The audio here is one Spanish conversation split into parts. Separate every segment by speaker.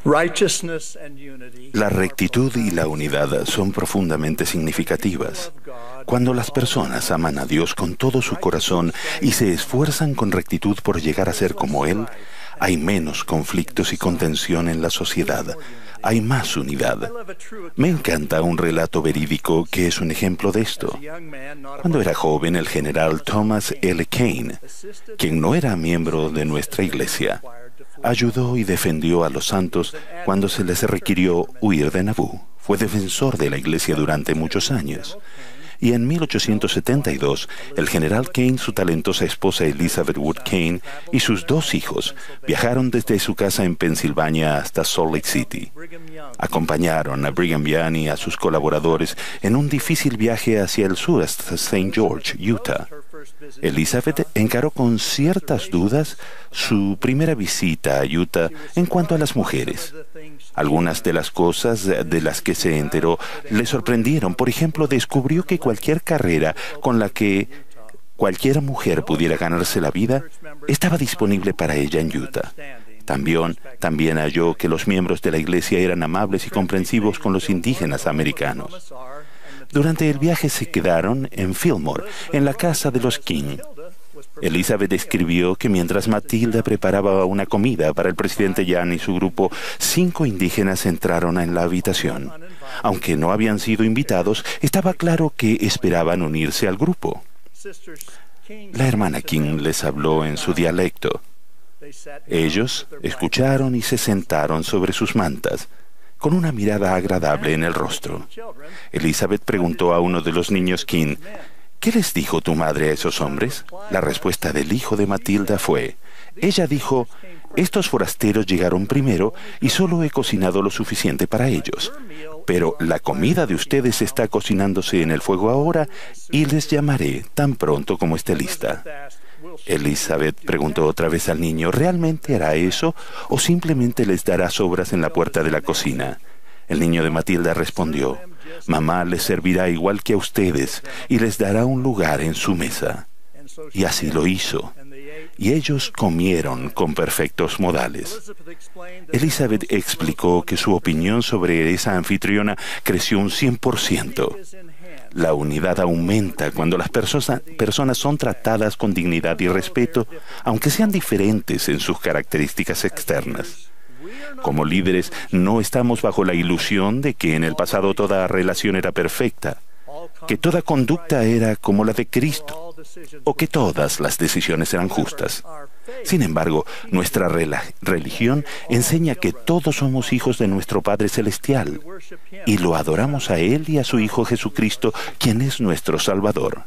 Speaker 1: La rectitud y la unidad son profundamente significativas. Cuando las personas aman a Dios con todo su corazón y se esfuerzan con rectitud por llegar a ser como Él, hay menos conflictos y contención en la sociedad. Hay más unidad. Me encanta un relato verídico que es un ejemplo de esto. Cuando era joven, el general Thomas L. Kane, quien no era miembro de nuestra iglesia, ayudó y defendió a los santos cuando se les requirió huir de Nabú. Fue defensor de la iglesia durante muchos años. Y en 1872, el general Kane, su talentosa esposa Elizabeth Wood Kane y sus dos hijos viajaron desde su casa en Pensilvania hasta Salt Lake City. Acompañaron a Brigham Young y a sus colaboradores en un difícil viaje hacia el sur hasta St. George, Utah. Elizabeth encaró con ciertas dudas su primera visita a Utah en cuanto a las mujeres. Algunas de las cosas de las que se enteró le sorprendieron. Por ejemplo, descubrió que cualquier carrera con la que cualquier mujer pudiera ganarse la vida estaba disponible para ella en Utah. También halló que los miembros de la iglesia eran amables y comprensivos con los indígenas americanos. Durante el viaje se quedaron en Fillmore, en la casa de los King. Elizabeth escribió que mientras Matilda preparaba una comida para el presidente Young y su grupo, 5 indígenas entraron en la habitación. Aunque no habían sido invitados, estaba claro que esperaban unirse al grupo. La hermana King les habló en su dialecto. Ellos escucharon y se sentaron sobre sus mantas, con una mirada agradable en el rostro. Elizabeth preguntó a uno de los niños King, ¿qué les dijo tu madre a esos hombres? La respuesta del hijo de Matilda fue, ella dijo, estos forasteros llegaron primero y solo he cocinado lo suficiente para ellos. Pero la comida de ustedes está cocinándose en el fuego ahora y les llamaré tan pronto como esté lista. Elizabeth preguntó otra vez al niño, ¿realmente hará eso o simplemente les dará sobras en la puerta de la cocina? El niño de Matilda respondió, mamá les servirá igual que a ustedes y les dará un lugar en su mesa. Y así lo hizo. Y ellos comieron con perfectos modales. Elizabeth explicó que su opinión sobre esa anfitriona creció un 100%. La unidad aumenta cuando las personas son tratadas con dignidad y respeto, aunque sean diferentes en sus características externas. Como líderes, no estamos bajo la ilusión de que en el pasado toda relación era perfecta, que toda conducta era como la de Cristo, o que todas las decisiones eran justas. Sin embargo, nuestra religión enseña que todos somos hijos de nuestro Padre Celestial y lo adoramos a Él y a su Hijo Jesucristo, quien es nuestro Salvador.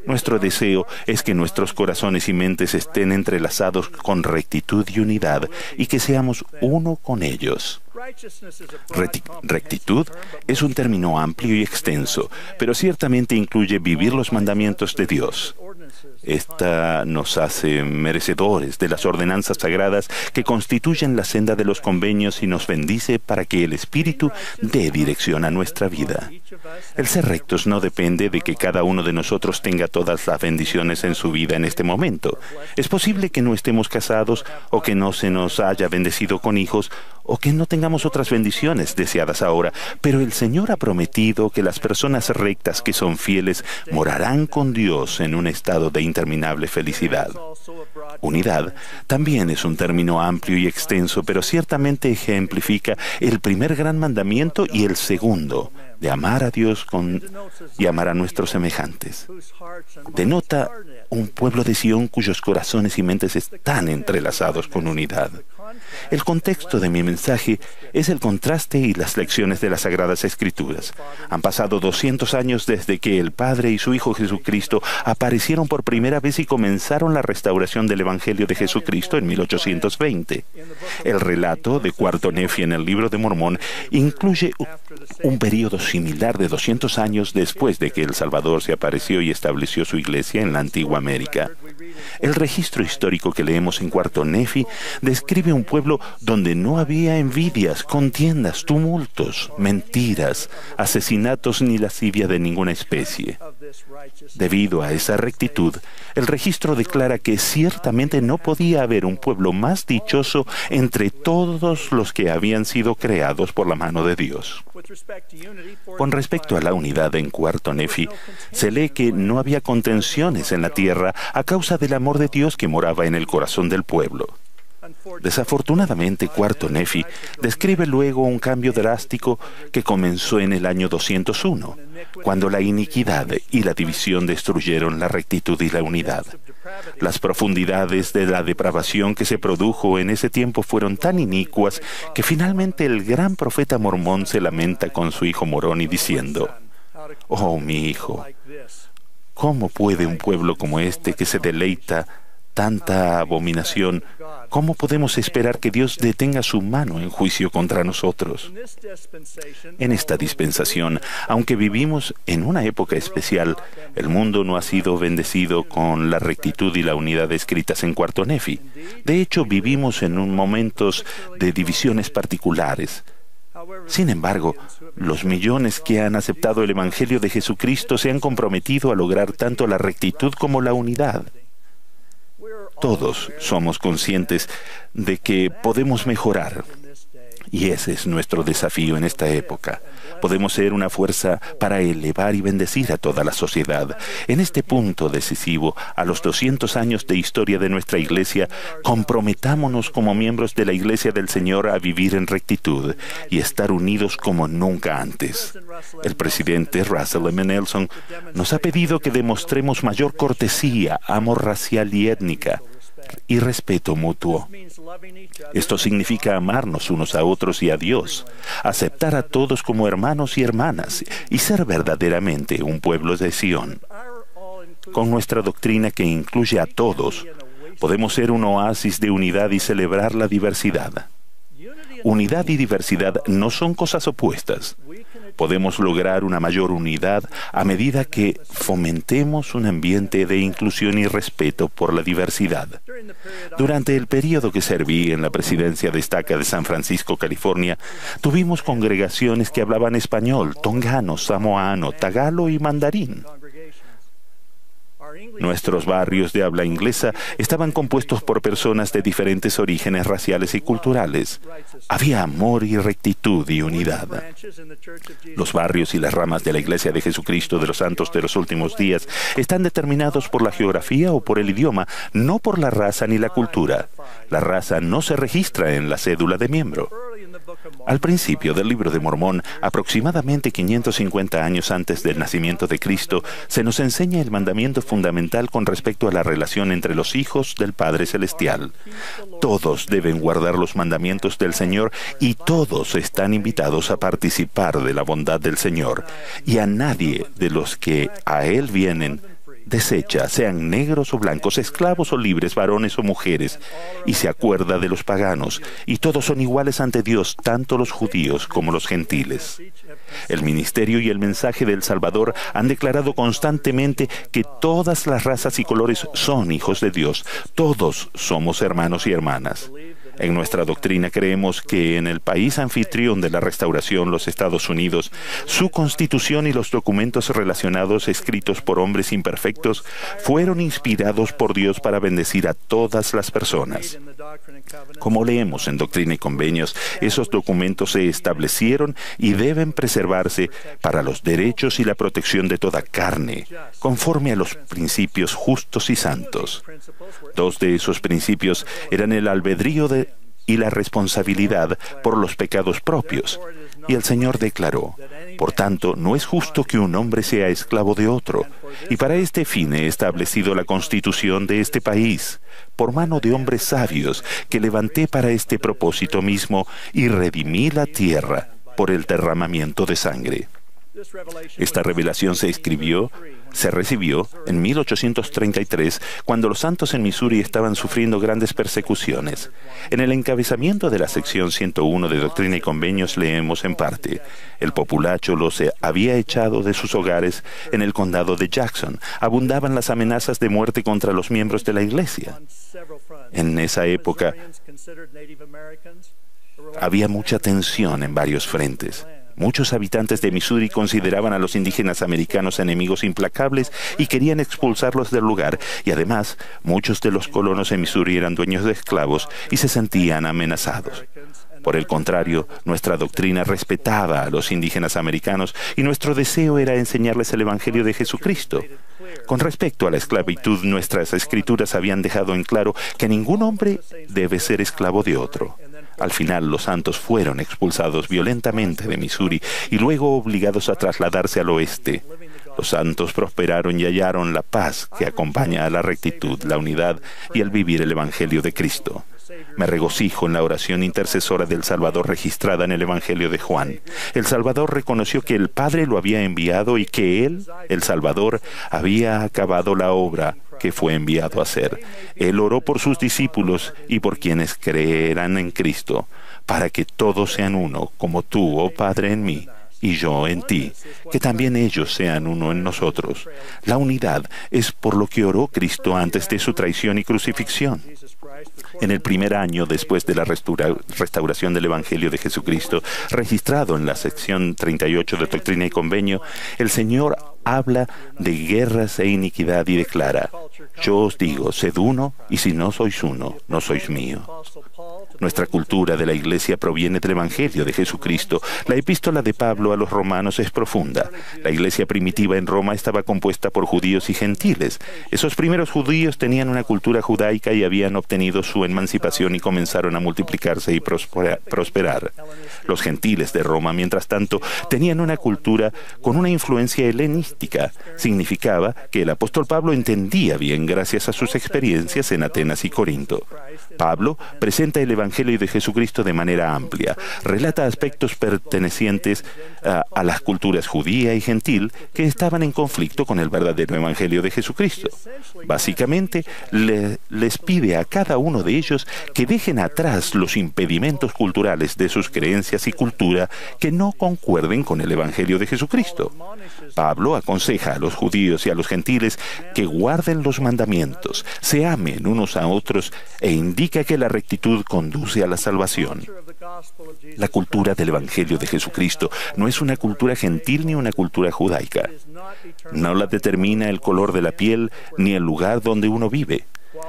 Speaker 1: Nuestro deseo es que nuestros corazones y mentes estén entrelazados con rectitud y unidad y que seamos uno con ellos. Rectitud es un término amplio y extenso, pero ciertamente incluye vivir los mandamientos de Dios. Esta nos hace merecedores de las ordenanzas sagradas que constituyen la senda de los convenios y nos bendice para que el Espíritu dé dirección a nuestra vida. El ser rectos no depende de que cada uno de nosotros tenga todas las bendiciones en su vida en este momento. Es posible que no estemos casados o que no se nos haya bendecido con hijos o que no tengamos otras bendiciones deseadas ahora, pero el Señor ha prometido que las personas rectas que son fieles morarán con Dios en un estado de interminable felicidad. Unidad también es un término amplio y extenso, pero ciertamente ejemplifica el primer gran mandamiento y el segundo, de amar a Dios y amar a nuestros semejantes. Denota un pueblo de Sión cuyos corazones y mentes están entrelazados con unidad. El contexto de mi mensaje es el contraste y las lecciones de las Sagradas Escrituras. Han pasado 200 años desde que el Padre y su Hijo Jesucristo aparecieron por primera vez y comenzaron la restauración del Evangelio de Jesucristo en 1820. El relato de Cuarto Nefi en el Libro de Mormón incluye un período similar de 200 años después de que el Salvador se apareció y estableció su iglesia en la antigua América. El registro histórico que leemos en Cuarto Nefi describe un pueblo donde no había envidias, contiendas, tumultos, mentiras, asesinatos ni lascivia de ninguna especie. Debido a esa rectitud, el registro declara que ciertamente no podía haber un pueblo más dichoso entre todos los que habían sido creados por la mano de Dios. Con respecto a la unidad en Cuarto Nefi, se lee que no había contenciones en la tierra a causa del amor de Dios que moraba en el corazón del pueblo. Desafortunadamente, Cuarto Nefi describe luego un cambio drástico que comenzó en el año 201, cuando la iniquidad y la división destruyeron la rectitud y la unidad. Las profundidades de la depravación que se produjo en ese tiempo fueron tan inicuas que finalmente el gran profeta Mormón se lamenta con su hijo Moroni diciendo: «Oh, mi hijo, ¿cómo puede un pueblo como este que se deleita tanta abominación, cómo podemos esperar que Dios detenga su mano en juicio contra nosotros?» En esta dispensación, aunque vivimos en una época especial, el mundo no ha sido bendecido con la rectitud y la unidad escritas en Cuarto Nefi. De hecho, vivimos en momentos de divisiones particulares. Sin embargo, los millones que han aceptado el Evangelio de Jesucristo se han comprometido a lograr tanto la rectitud como la unidad. Todos somos conscientes de que podemos mejorar, y ese es nuestro desafío en esta época. Podemos ser una fuerza para elevar y bendecir a toda la sociedad. En este punto decisivo, a los 200 años de historia de nuestra Iglesia, comprometámonos como miembros de la Iglesia del Señor a vivir en rectitud y estar unidos como nunca antes. El presidente Russell M. Nelson nos ha pedido que demostremos mayor cortesía, amor racial y étnica, y respeto mutuo. Esto significa amarnos unos a otros y a Dios, aceptar a todos como hermanos y hermanas y ser verdaderamente un pueblo de Sión. Con nuestra doctrina que incluye a todos, podemos ser un oasis de unidad y celebrar la diversidad. Unidad y diversidad no son cosas opuestas. Podemos lograr una mayor unidad a medida que fomentemos un ambiente de inclusión y respeto por la diversidad. Durante el periodo que serví en la presidencia de Estaca de San Francisco, California, tuvimos congregaciones que hablaban español, tongano, samoano, tagalo y mandarín. Nuestros barrios de habla inglesa estaban compuestos por personas de diferentes orígenes raciales y culturales. Había amor y rectitud y unidad. Los barrios y las ramas de la Iglesia de Jesucristo de los Santos de los Últimos Días están determinados por la geografía o por el idioma, no por la raza ni la cultura. La raza no se registra en la cédula de miembro. Al principio del Libro de Mormón, aproximadamente 550 años antes del nacimiento de Cristo, se nos enseña el mandamiento fundamental con respecto a la relación entre los hijos del Padre Celestial. Todos deben guardar los mandamientos del Señor y todos están invitados a participar de la bondad del Señor. Y a nadie de los que a Él vienen desecha, sean negros o blancos, esclavos o libres, varones o mujeres, y se acuerda de los paganos, y todos son iguales ante Dios, tanto los judíos como los gentiles. El ministerio y el mensaje del Salvador han declarado constantemente que todas las razas y colores son hijos de Dios. Todos somos hermanos y hermanas. En nuestra doctrina creemos que en el país anfitrión de la restauración, los Estados Unidos, su constitución y los documentos relacionados escritos por hombres imperfectos fueron inspirados por Dios para bendecir a todas las personas. Como leemos en Doctrina y Convenios, esos documentos se establecieron y deben preservarse para los derechos y la protección de toda carne, conforme a los principios justos y santos. Dos de esos principios eran el albedrío y la responsabilidad por los pecados propios. Y el Señor declaró: por tanto, no es justo que un hombre sea esclavo de otro. Y para este fin he establecido la constitución de este país, por mano de hombres sabios, que levanté para este propósito mismo, y redimí la tierra por el derramamiento de sangre. Esta revelación se recibió en 1833, cuando los santos en Missouri estaban sufriendo grandes persecuciones. En el encabezamiento de la sección 101 de Doctrina y Convenios leemos en parte: el populacho los había echado de sus hogares en el condado de Jackson. Abundaban las amenazas de muerte contra los miembros de la iglesia. En esa época había mucha tensión en varios frentes. Muchos habitantes de Missouri consideraban a los indígenas americanos enemigos implacables y querían expulsarlos del lugar, y además muchos de los colonos en Missouri eran dueños de esclavos y se sentían amenazados. Por el contrario, nuestra doctrina respetaba a los indígenas americanos y nuestro deseo era enseñarles el Evangelio de Jesucristo. Con respecto a la esclavitud, nuestras escrituras habían dejado en claro que ningún hombre debe ser esclavo de otro. Al final, los santos fueron expulsados violentamente de Missouri y luego obligados a trasladarse al oeste. Los santos prosperaron y hallaron la paz que acompaña a la rectitud, la unidad y el vivir el Evangelio de Cristo. Me regocijo en la oración intercesora del Salvador registrada en el Evangelio de Juan. El Salvador reconoció que el Padre lo había enviado y que Él, el Salvador, había acabado la obra que fue enviado a hacer. Él oró por sus discípulos y por quienes creerán en Cristo, para que todos sean uno, como tú, oh Padre, en mí, y yo en ti, que también ellos sean uno en nosotros. La unidad es por lo que oró Cristo antes de su traición y crucifixión. En el primer año después de la restauración del Evangelio de Jesucristo, registrado en la sección 38 de Doctrina y Convenio, el Señor habla de guerras e iniquidad y declara: yo os digo, sed uno, y si no sois uno, no sois mío. Nuestra cultura de la Iglesia proviene del Evangelio de Jesucristo. La epístola de Pablo a los romanos es profunda. La Iglesia primitiva en Roma estaba compuesta por judíos y gentiles. Esos primeros judíos tenían una cultura judaica y habían obtenido su emancipación y comenzaron a multiplicarse y prosperar. Los gentiles de Roma, mientras tanto, tenían una cultura con una influencia helenística. Significaba que el apóstol Pablo entendía bien gracias a sus experiencias en Atenas y Corinto. Pablo presenta el Evangelio de Jesucristo de manera amplia. Relata aspectos pertenecientes a las culturas judía y gentil que estaban en conflicto con el verdadero Evangelio de Jesucristo. Básicamente, les pide a cada uno de ellos que dejen atrás los impedimentos culturales de sus creencias y cultura que no concuerden con el Evangelio de Jesucristo. Pablo aconseja a los judíos y a los gentiles que guarden los mandamientos, se amen unos a otros e indica que la rectitud conduce a la salvación. La cultura del Evangelio de Jesucristo no es una cultura gentil ni una cultura judaica. No la determina el color de la piel ni el lugar donde uno vive.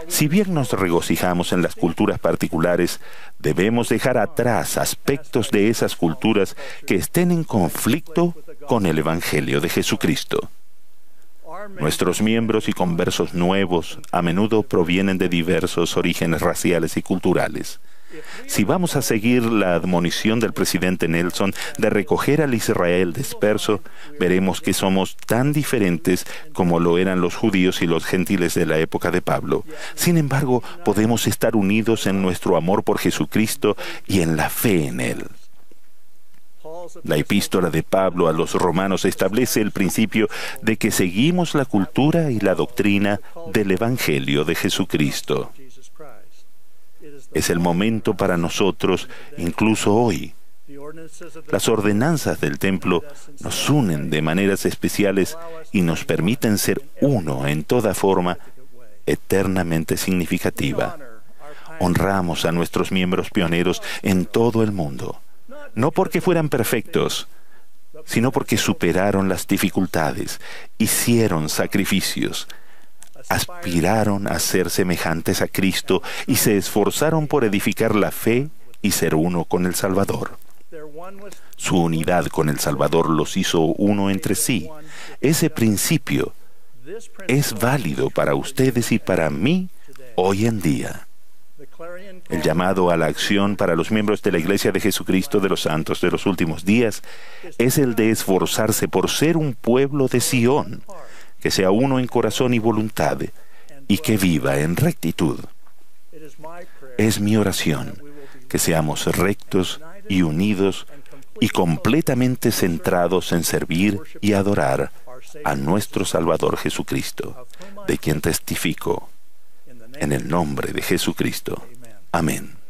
Speaker 1: Si bien nos regocijamos en las culturas particulares, debemos dejar atrás aspectos de esas culturas que estén en conflicto con el Evangelio de Jesucristo. Nuestros miembros y conversos nuevos a menudo provienen de diversos orígenes raciales y culturales. Si vamos a seguir la admonición del presidente Nelson de recoger al Israel disperso, veremos que somos tan diferentes como lo eran los judíos y los gentiles de la época de Pablo. Sin embargo, podemos estar unidos en nuestro amor por Jesucristo y en la fe en Él. La epístola de Pablo a los romanos establece el principio de que seguimos la cultura y la doctrina del Evangelio de Jesucristo. Es el momento para nosotros, incluso hoy. Las ordenanzas del templo nos unen de maneras especiales y nos permiten ser uno en toda forma eternamente significativa. Honramos a nuestros miembros pioneros en todo el mundo, no porque fueran perfectos, sino porque superaron las dificultades, hicieron sacrificios, aspiraron a ser semejantes a Cristo y se esforzaron por edificar la fe y ser uno con el Salvador. Su unidad con el Salvador los hizo uno entre sí. Ese principio es válido para ustedes y para mí hoy en día. El llamado a la acción para los miembros de la Iglesia de Jesucristo de los Santos de los Últimos Días es el de esforzarse por ser un pueblo de Sión, que sea uno en corazón y voluntad, y que viva en rectitud. Es mi oración que seamos rectos y unidos y completamente centrados en servir y adorar a nuestro Salvador Jesucristo, de quien testifico, en el nombre de Jesucristo. Amén.